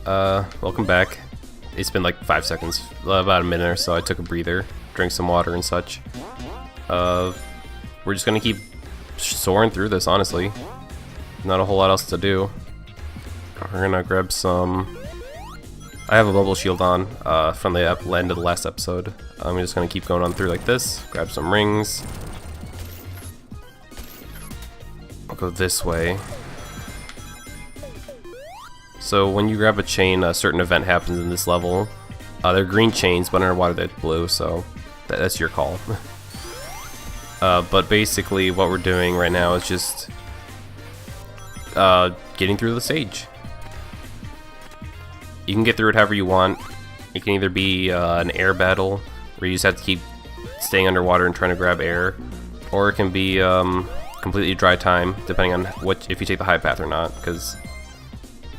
Welcome back. It's been like 5 seconds, about a minute or so. I took a breather, drank some water and such. We're just gonna keep soaring through this, honestly. Not a whole lot else to do. We're gonna grab some... I have a bubble shield on from the end of the last episode. I'm just gonna keep going on through like this, grab some rings. I'll go this way. So when you grab a chain, a certain event happens in this level. They're green chains, but underwater they're blue, so that's your call. But basically what we're doing right now is just getting through the stage. You can get through it however you want. It can either be an air battle, where you just have to keep staying underwater and trying to grab air, or it can be completely dry time, depending on if you take the high path or not, because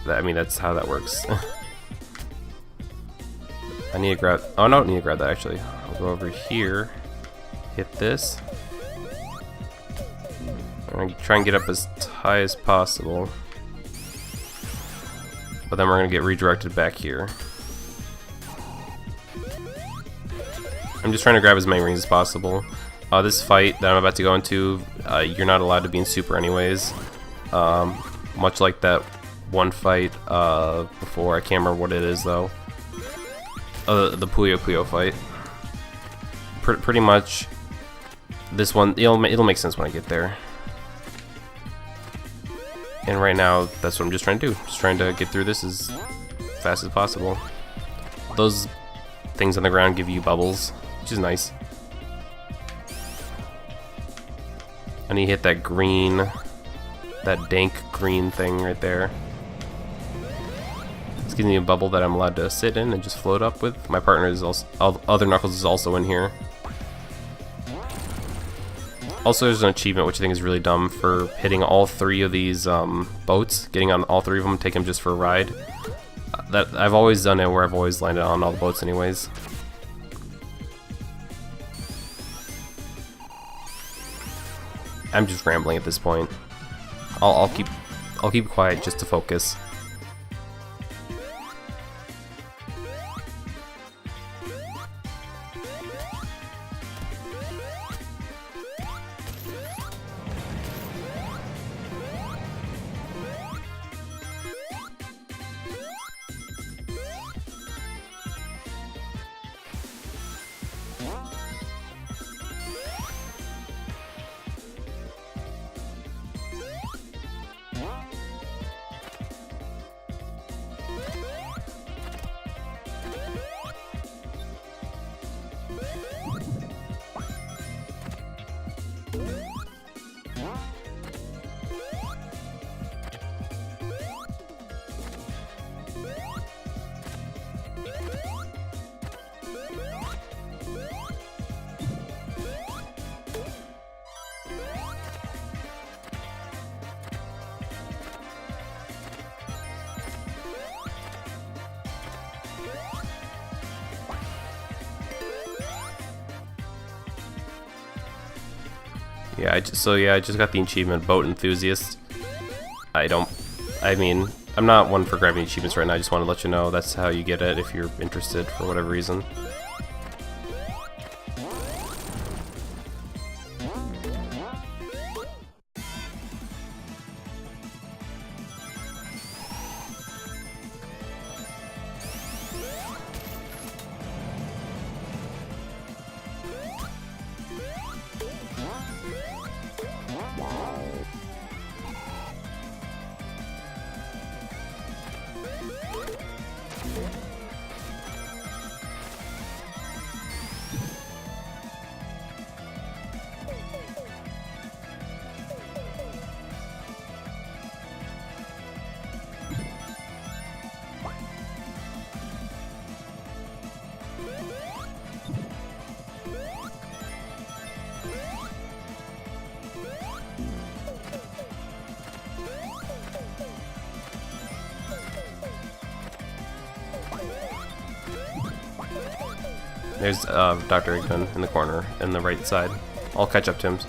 I mean, that's how that works. I need to grab... Oh, no, I don't need to grab that, actually. I'll go over here, hit this. I'm going to try and get up as high as possible. But then we're going to get redirected back here. I'm just trying to grab as many rings as possible. This fight that I'm about to go into, you're not allowed to be in super anyways. Much like that one fight before, I can't remember what it is though. The Puyo Puyo fight. Pretty much this one, it'll make sense when I get there. And right now, that's what I'm just trying to do. Just trying to get through this as fast as possible. Those things on the ground give you bubbles, which is nice. I need to hit that green, that dank green thing right there. This gives me a bubble that I'm allowed to sit in and just float up with. My partner is also, other Knuckles is also in here. Also, there's an achievement which I think is really dumb for hitting all 3 of these boats, getting on all 3 of them, take them just for a ride. That I've always done it where I've always landed on all the boats anyways. I'm just rambling at this point. I'll keep quiet just to focus. Yeah, I just got the achievement, Boat Enthusiast. I mean, I'm not one for grabbing achievements right now, I just want to let you know that's how you get it if you're interested for whatever reason. There's Dr. Eggman in the corner, in the right side. I'll catch up to him.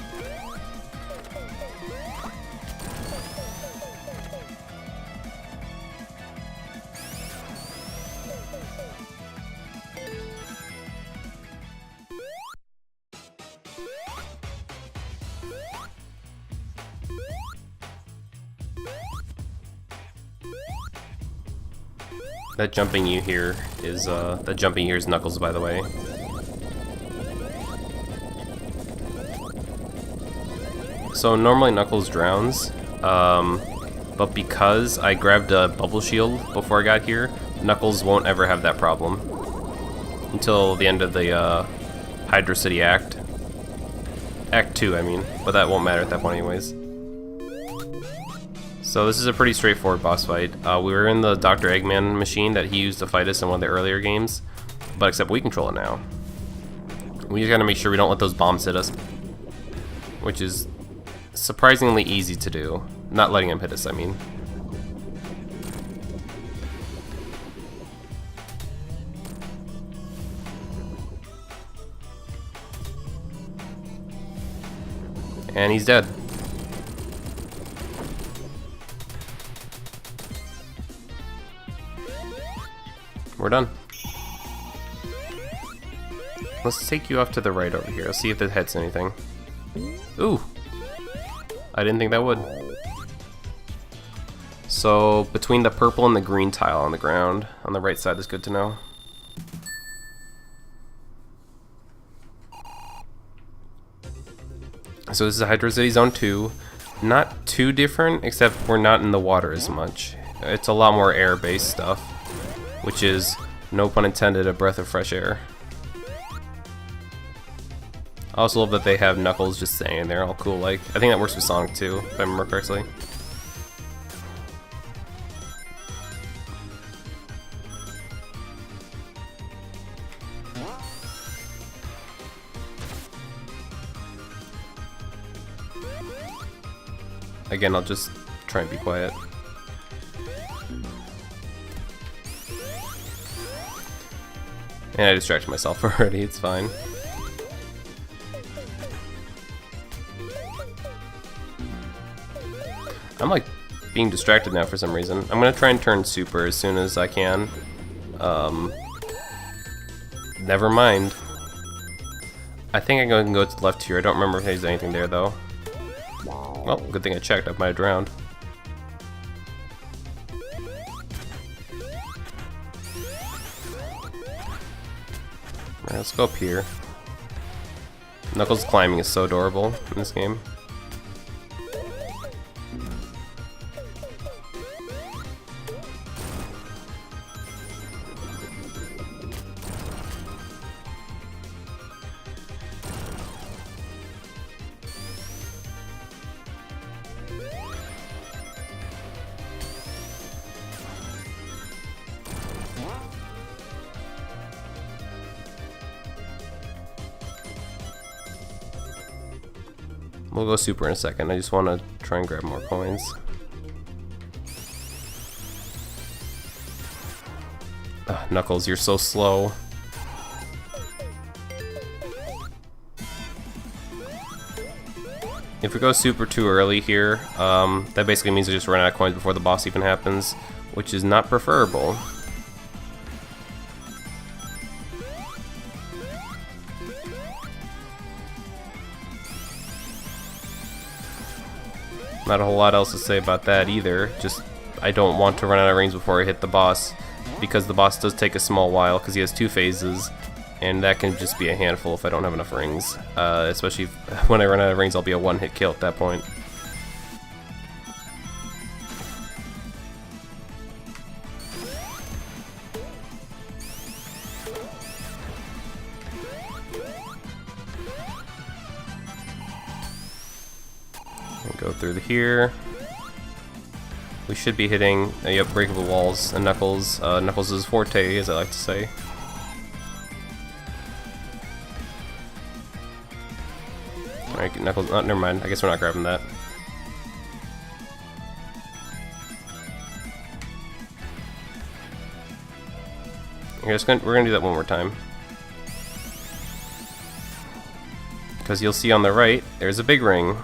That jumping you here is Knuckles, by the way. So normally Knuckles drowns, but because I grabbed a bubble shield before I got here, Knuckles won't ever have that problem until the end of the Hydro City Act 2, I mean, but that won't matter at that point anyways. So this is a pretty straightforward boss fight. We were in the Dr. Eggman machine that he used to fight us in one of the earlier games, but except we control it now. We just gotta make sure we don't let those bombs hit us, which is surprisingly easy to do. Not letting them hit us, I mean. And he's dead. We're done. Let's take you off to the right over here. Let's see if it hits anything. Ooh! I didn't think that would. So, between the purple and the green tile on the ground, on the right side is good to know. So this is Hydro City Zone 2. Not too different, except we're not in the water as much. It's a lot more air-based stuff, which is, no pun intended, a breath of fresh air. I also love that they have Knuckles just standing there all cool like. I think that works with Sonic too, if I remember correctly. Again, I'll just try and be quiet. And I distracted myself already, it's fine. I'm like being distracted now for some reason. I'm gonna try and turn super as soon as I can. Never mind. I think I'm going to go to the left here. I don't remember if there's anything there though. Well, good thing I checked. I might have drowned. Alright, let's go up here. Knuckles climbing is so adorable in this game. We'll go super in a second. I just want to try and grab more coins. Knuckles, you're so slow. If we go super too early here, that basically means we just run out of coins before the boss even happens, which is not preferable. Not a whole lot else to say about that either, just I don't want to run out of rings before I hit the boss, because the boss does take a small while because he has 2 phases, and that can just be a handful if I don't have enough rings. Especially when I run out of rings, I'll be a one-hit kill at that point. Go through here. We should be hitting breakable walls and Knuckles. Knuckles' forte, as I like to say. Alright, Knuckles. Oh, never mind. I guess we're not grabbing that. We're gonna do that one more time. Because you'll see on the right, there's a big ring.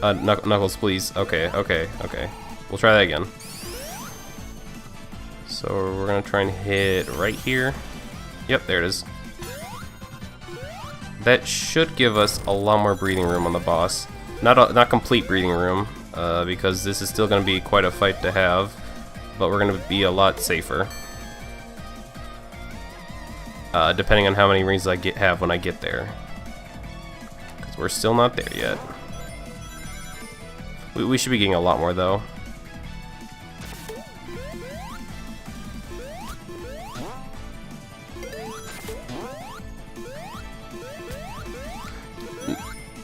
Knuckles, please. Okay. We'll try that again. So we're gonna try and hit right here. Yep, there it is. That should give us a lot more breathing room on the boss. Not complete breathing room, because this is still gonna be quite a fight to have. but we're gonna be a lot safer. Depending on how many rings I have when I get there. Because we're still not there yet. We should be getting a lot more though.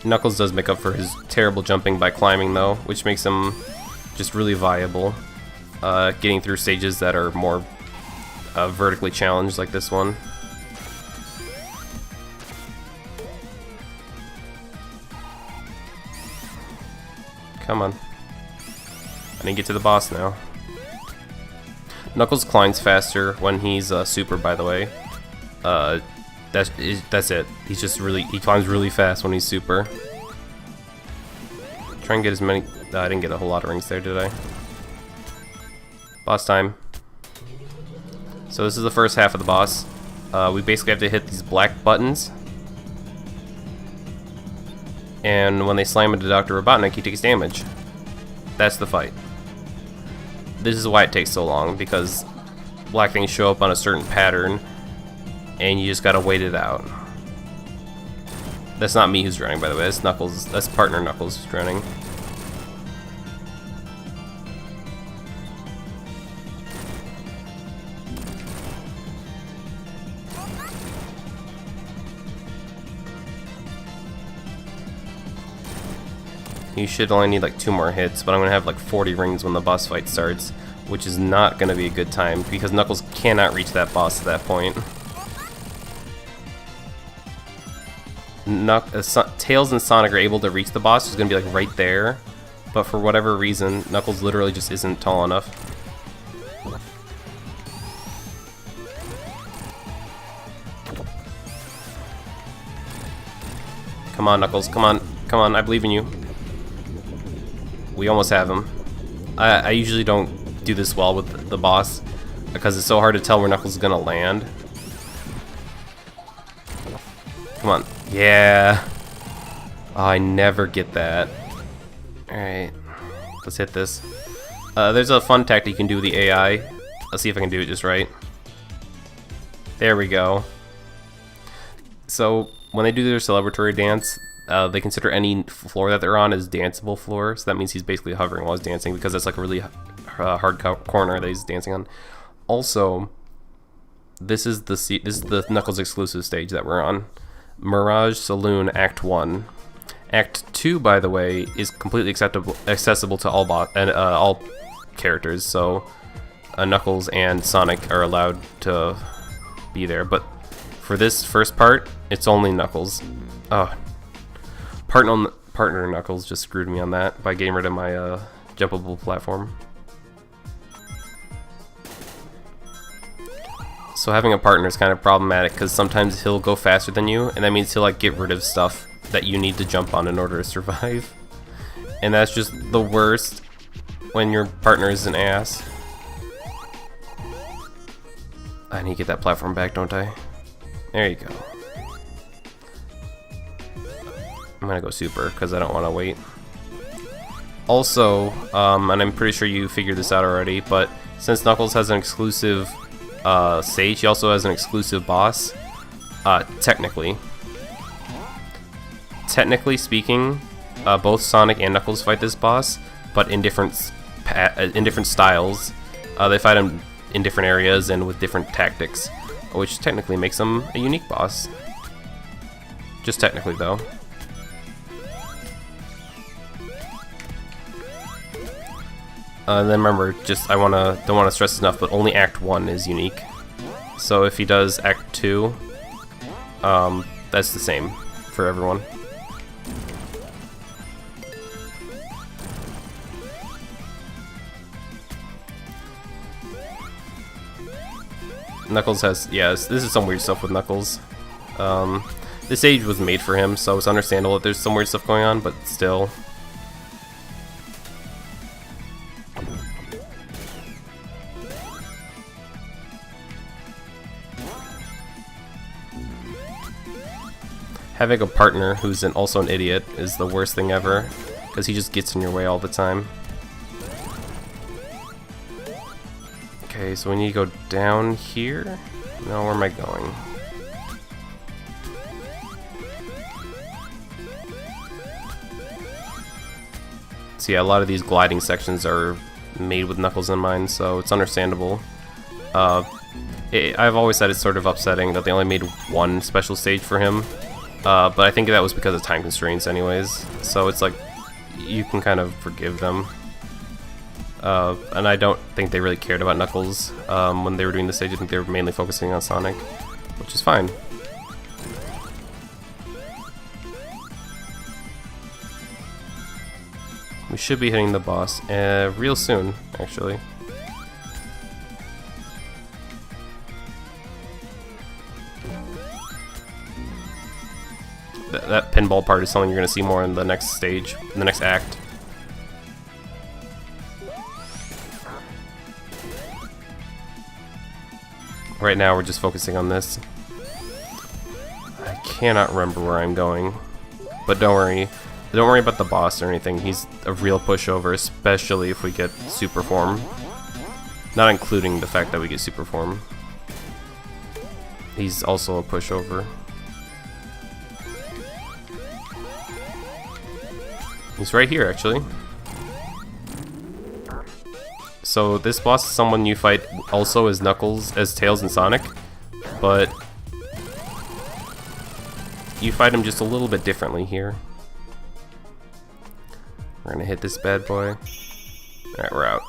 Knuckles does make up for his terrible jumping by climbing though, which makes him just really viable. Getting through stages that are more vertically challenged like this one. Come on. I didn't get to the boss now. Knuckles climbs faster when he's super, by the way. That's it. He climbs really fast when he's super. Try and get as many. I didn't get a whole lot of rings there, did I? Boss time. So this is the first half of the boss. We basically have to hit these black buttons. And when they slam into Dr. Robotnik, he takes damage. That's the fight. This is why it takes so long, because black things show up on a certain pattern, and you just gotta wait it out. That's not me who's drowning, by the way. That's Knuckles. That's partner Knuckles who's drowning. You should only need like 2 more hits, but I'm gonna have like 40 rings when the boss fight starts, which is not gonna be a good time because Knuckles cannot reach that boss at that point. Tails and Sonic are able to reach the boss, who's gonna be like right there, but for whatever reason, Knuckles literally just isn't tall enough. Come on, Knuckles, come on, come on, I believe in you. We almost have him. I usually don't do this well with the boss because it's so hard to tell where Knuckles is gonna land. Come on. Yeah. Oh, I never get that. Alright. Let's hit this. There's a fun tactic you can do with the AI. Let's see if I can do it just right. There we go. So, when they do their celebratory dance, they consider any floor that they're on as danceable floor, so that means he's basically hovering while he's dancing because that's like a really hard corner that he's dancing on. Also, this is the Knuckles exclusive stage that we're on, Mirage Saloon Act 1. Act 2, by the way, is completely accessible to all characters, so Knuckles and Sonic are allowed to be there. But for this first part, it's only Knuckles. Oh. Partner Knuckles just screwed me on that by getting rid of my jumpable platform. So having a partner is kind of problematic because sometimes he'll go faster than you, and that means he'll like get rid of stuff that you need to jump on in order to survive. And that's just the worst when your partner is an ass. I need to get that platform back, don't I? There you go. I'm gonna go super because I don't want to wait. Also, and I'm pretty sure you figured this out already, but since Knuckles has an exclusive stage, he also has an exclusive boss. Technically speaking, both Sonic and Knuckles fight this boss, but in different styles. They fight him in different areas and with different tactics, which technically makes him a unique boss. Just technically, though. Then remember, just don't want to stress this enough, but only Act 1 is unique. So if he does Act 2, that's the same for everyone. Knuckles has, yes, this is some weird stuff with Knuckles. This stage was made for him, so it's understandable that there's some weird stuff going on, but still. Having a partner who's also an idiot is the worst thing ever, because he just gets in your way all the time. Okay, so we need to go down here? No, where am I going? So yeah, a lot of these gliding sections are made with Knuckles in mind, so it's understandable. I've always said it's sort of upsetting that they only made one special stage for him, but I think that was because of time constraints anyways, so it's like, you can kind of forgive them. And I don't think they really cared about Knuckles when they were doing the stage. I think they were mainly focusing on Sonic, which is fine. We should be hitting the boss real soon, actually. That pinball part is something you're going to see more in the next stage, in the next act. Right now we're just focusing on this. I cannot remember where I'm going, but don't worry about the boss or anything. He's a real pushover, especially if we get super form. Not including the fact that we get super form. He's also a pushover. He's right here, actually. So this boss is someone you fight also as Knuckles, as Tails and Sonic, but you fight him just a little bit differently here. We're gonna hit this bad boy. Alright, we're out.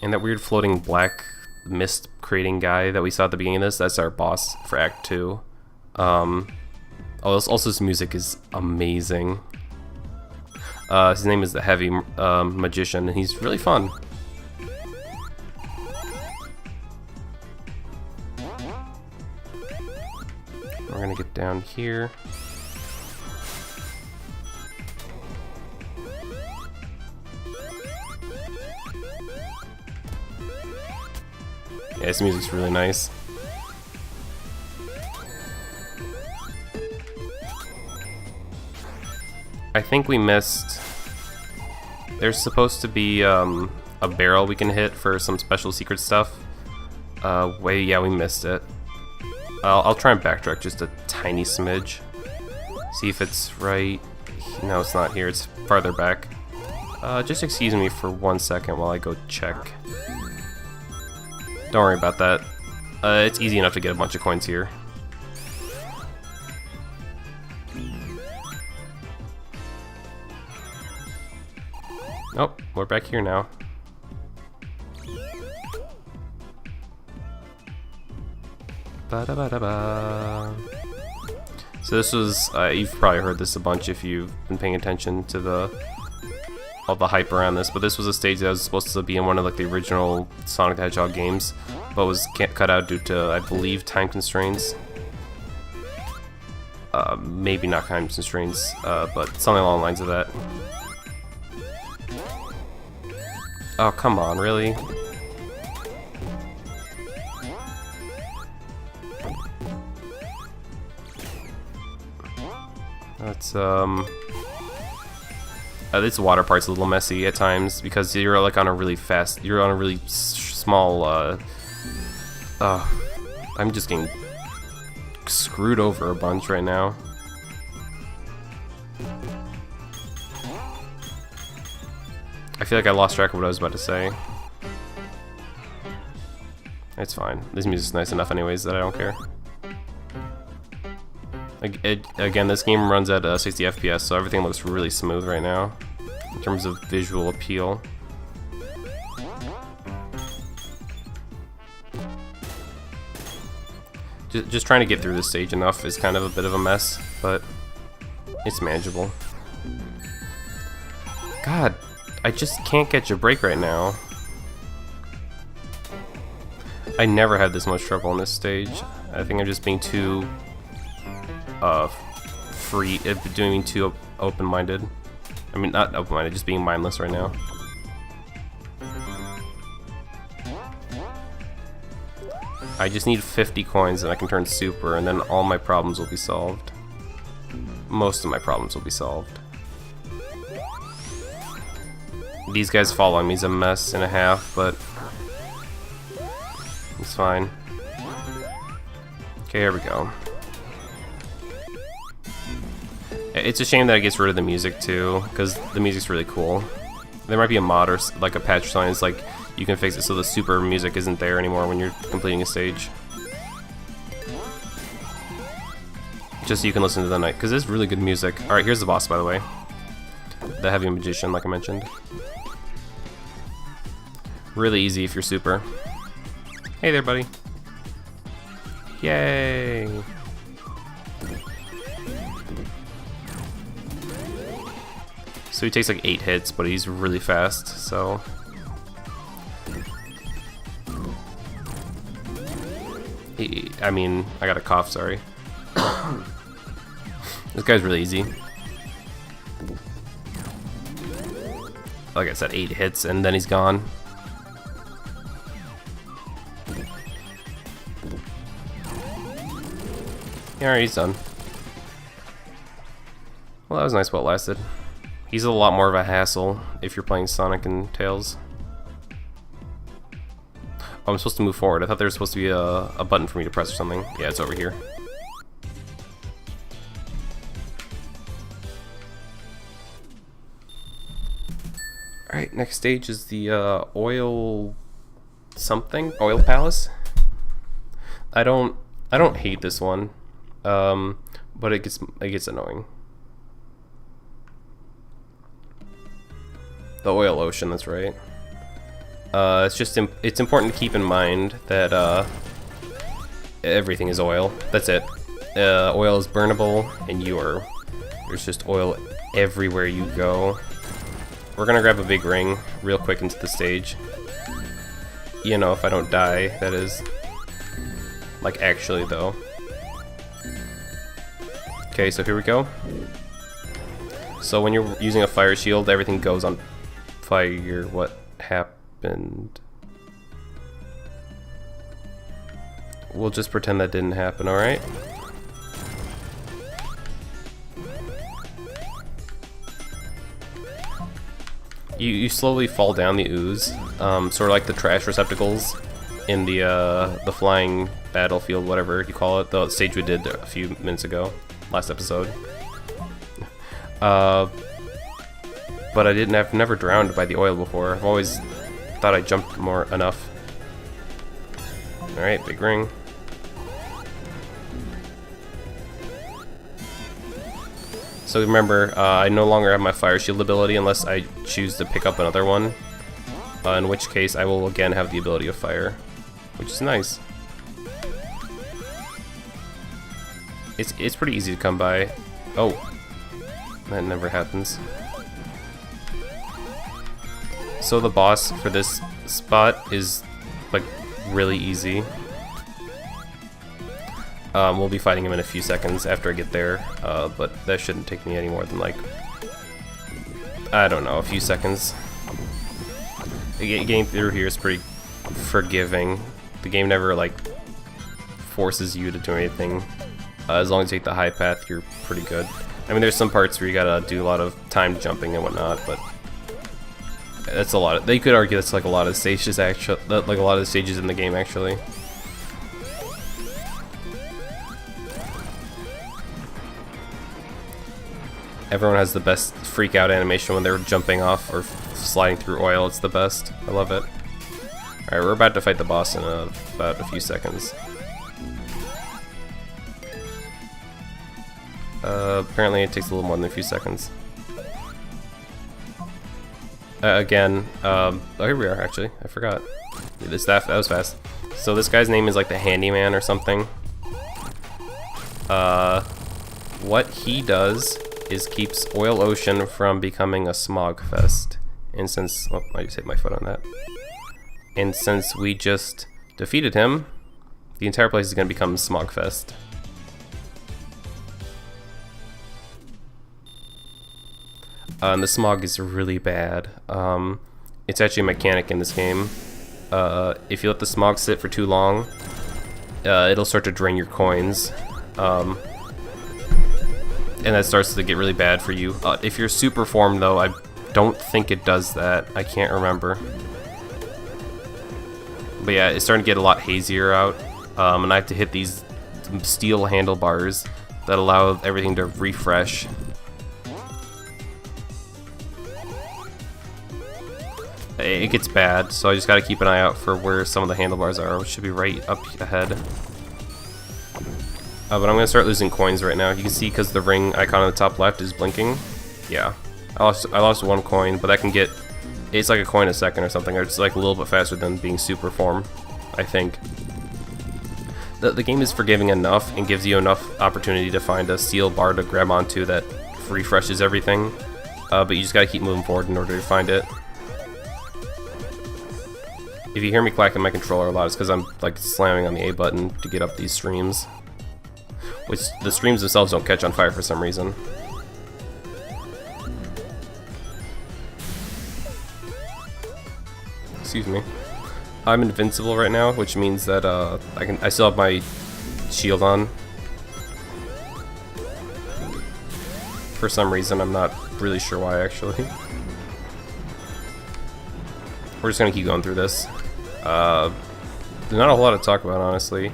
And that weird floating black mist creating guy that we saw at the beginning of this, that's our boss for Act 2. Also his music is amazing. His name is the Heavy Magician, and he's really fun. We're gonna get down here. Yeah, this music's really nice. I think we missed. There's supposed to be a barrel we can hit for some special secret stuff. Yeah, we missed it. I'll try and backtrack just a tiny smidge. See if it's right. No, it's not here. It's farther back. Just excuse me for 1 second while I go check. Don't worry about that. It's easy enough to get a bunch of coins here. Oh, we're back here now. Ba-da-ba-da-ba. So this was, you've probably heard this a bunch if you've been paying attention to all the hype around this, but this was a stage that was supposed to be in one of like the original Sonic the Hedgehog games, but was cut out due to, I believe, time constraints. Maybe not time constraints, but something along the lines of that. Oh, come on, really? That's, this water part's a little messy at times because you're like on a really small, I'm just getting screwed over a bunch right now. I feel like I lost track of what I was about to say. It's fine. This music's nice enough anyways that I don't care. Again, this game runs at 60 FPS, so everything looks really smooth right now in terms of visual appeal. Just trying to get through this stage enough is kind of a bit of a mess, but it's manageable. God, I just can't catch a break right now. I never had this much trouble on this stage. I think I'm just being too doing too open-minded. I mean, not open-minded, just being mindless right now. I just need 50 coins and I can turn super, and then all my problems will be solved. Most of my problems will be solved. These guys following me is a mess and a half, but it's fine. Okay, here we go. It's a shame that it gets rid of the music too, because the music's really cool. There might be a mod or like a patch or something. It's like you can fix it so the super music isn't there anymore when you're completing a stage. Just so you can listen to the night, because it's really good music. Alright, here's the boss, by the way. The Heavy Magician, like I mentioned. Really easy if you're super. Hey there, buddy. Yay! So he takes like 8 hits, but he's really fast, so... I mean, I got a cough, sorry. This guy's really easy. Like I said, 8 hits and then he's gone. Alright, he's done. Well, that was nice while it lasted. He's a lot more of a hassle if you're playing Sonic and Tails. Oh, I'm supposed to move forward. I thought there was supposed to be a button for me to press or something. Yeah, it's over here. Alright, next stage is the oil palace. I don't hate this one, but it gets annoying. The oil ocean, that's right. It's important to keep in mind that everything is oil. That's it. Oil is burnable, and there's just oil everywhere you go. We're gonna grab a big ring real quick into the stage. You know, if I don't die, that is. Like, actually, though. Okay, so here we go. So when you're using a fire shield, everything goes on fire. What happened? We'll just pretend that didn't happen, alright? You slowly fall down the ooze, sort of like the trash receptacles in the flying battlefield, whatever you call it, the stage we did a few minutes ago, last episode. But I've never drowned by the oil before. I've always thought I jumped enough. Alright, big ring. So remember, I no longer have my fire shield ability unless I choose to pick up another one. In which case I will again have the ability of fire, which is nice. It's pretty easy to come by. Oh, that never happens. So the boss for this spot is like really easy. We'll be fighting him in a few seconds after I get there, but that shouldn't take me any more than like, I don't know, a few seconds. Getting through here is pretty forgiving. The game never like forces you to do anything. As long as you take the high path, you're pretty good. I mean, there's some parts where you gotta do a lot of timed jumping and whatnot, but that's a lot. They could argue that's like a lot of stages actually, like a lot of the stages in the game actually. Everyone has the best freak out animation when they're jumping off or sliding through oil. It's the best. I love it. Alright, we're about to fight the boss in about a few seconds. Apparently it takes a little more than a few seconds. Again, oh, here we are actually. I forgot. That was fast. So this guy's name is like the Handyman or something. What he does is keeps Oil Ocean from becoming a smog fest. And since, oh, I just hit my foot on that. And since we just defeated him, the entire place is going to become smog fest. And the smog is really bad. It's actually a mechanic in this game. If you let the smog sit for too long, it'll start to drain your coins. And that starts to get really bad for you. If you're super formed though, don't think it does that. I can't remember. But yeah, it's starting to get a lot hazier out. And I have to hit these steel handlebars that allow everything to refresh. It gets bad, so I just gotta keep an eye out for where some of the handlebars are, which should be right up ahead. But I'm gonna start losing coins right now. You can see because the ring icon on the top left is blinking. Yeah, I lost 1 coin, but that can get, it's like a coin a second or something. Or it's like a little bit faster than being super form, I think. The game is forgiving enough and gives you enough opportunity to find a steel bar to grab onto that refreshes everything. But you just gotta keep moving forward in order to find it. If you hear me clacking my controller a lot, it's because I'm like slamming on the A button to get up these streams. Which the streams themselves don't catch on fire for some reason. Excuse me. I'm invincible right now, which means that I still have my shield on. For some reason, I'm not really sure why actually. We're just gonna keep going through this. There's not a whole lot to talk about, honestly.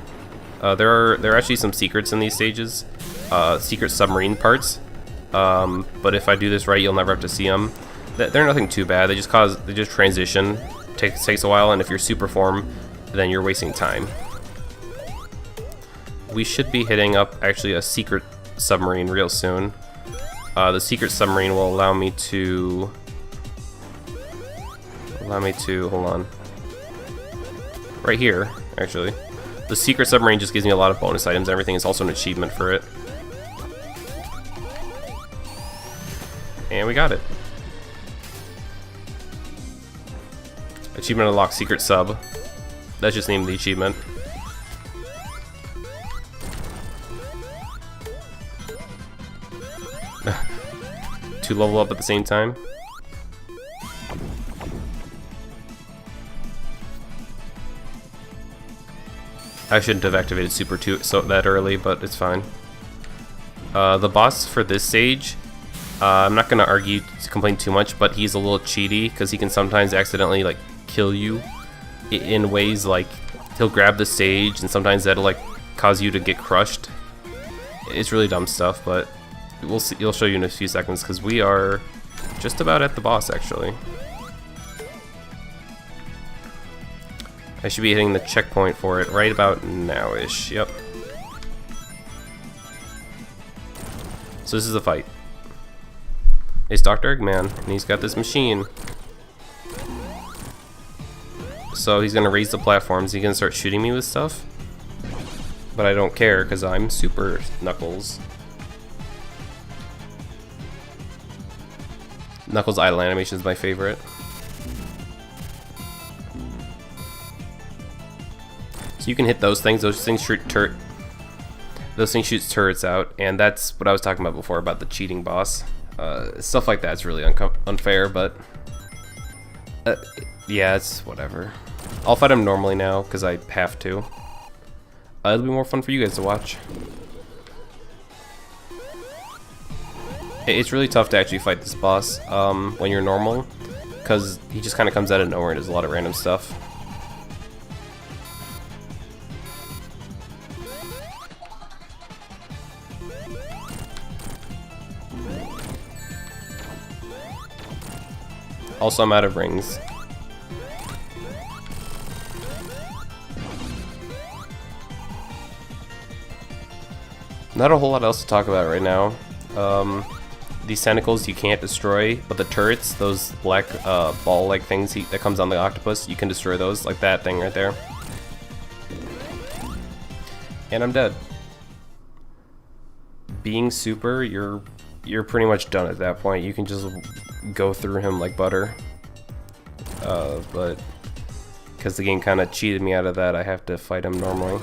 There are actually some secrets in these stages, secret submarine parts. But if I do this right, you'll never have to see them. They're nothing too bad. They just transition. Takes a while, and if you're super form, then you're wasting time. We should be hitting up actually a secret submarine real soon. The secret submarine will allow me to hold on. Right here, actually. The secret submarine just gives me a lot of bonus items. Everything is also an achievement for it. And we got it. Achievement unlocked, secret sub. That's just named the achievement. To level up at the same time. I shouldn't have activated Super 2 that early, but it's fine. The boss for this stage, I'm not gonna complain too much, but he's a little cheaty because he can sometimes accidentally like kill you in ways like he'll grab the stage, and sometimes that'll like cause you to get crushed. It's really dumb stuff, but we'll see. He'll show you in a few seconds because we are just about at the boss actually. I should be hitting the checkpoint for it right about now-ish, yep. So this is the fight. It's Dr. Eggman, and he's got this machine. So he's gonna raise the platforms, he's gonna start shooting me with stuff. But I don't care, because I'm Super Knuckles. Knuckles' idle animation is my favorite. So you can hit those things shoot turrets out, and that's what I was talking about before about the cheating boss. Stuff like that's really unfair, but yeah, it's whatever. I'll fight him normally now because I have to. It'll be more fun for you guys to watch. It's really tough to actually fight this boss when you're normal, because he just kind of comes out of nowhere and does a lot of random stuff. Also, I'm out of rings. Not a whole lot else to talk about right now. These tentacles you can't destroy, but the turrets, those black ball-like things that comes on the octopus, you can destroy those, like that thing right there. And I'm dead. Being super, you're pretty much done at that point. You can just go through him like butter. But because the game kind of cheated me out of that, I have to fight him normally.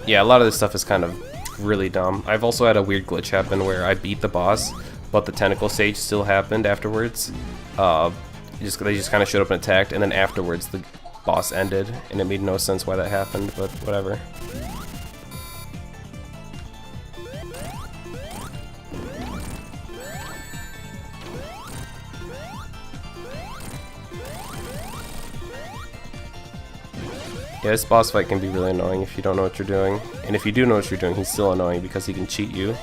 Yeah, a lot of this stuff is kind of really dumb. I've also had a weird glitch happen where I beat the boss, but the tentacle stage still happened afterwards. They just kind of showed up and attacked, and then afterwards the boss ended, and it made no sense why that happened, but whatever. Yeah, this boss fight can be really annoying if you don't know what you're doing. And if you do know what you're doing, he's still annoying because he can cheat you.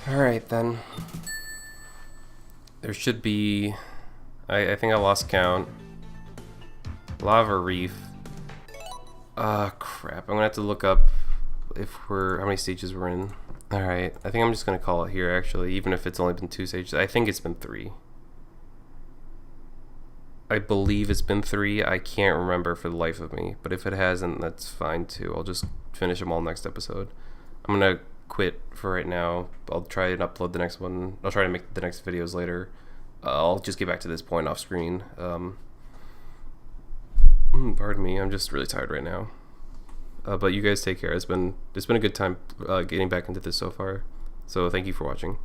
Alright then. There should be... I think I lost count. Lava Reef. Crap. I'm gonna have to look up how many stages we're in. Alright, I think I'm just gonna call it here actually, even if it's only been 2 stages. I think it's been 3. I believe it's been 3. I can't remember for the life of me, but if it hasn't, that's fine too. I'll just finish them all next episode. I'm gonna quit for right now. I'll try and upload the next one. I'll try to make the next videos later. I'll just get back to this point off screen. Pardon me, I'm just really tired right now. But you guys take care. It's been a good time getting back into this so far. So thank you for watching.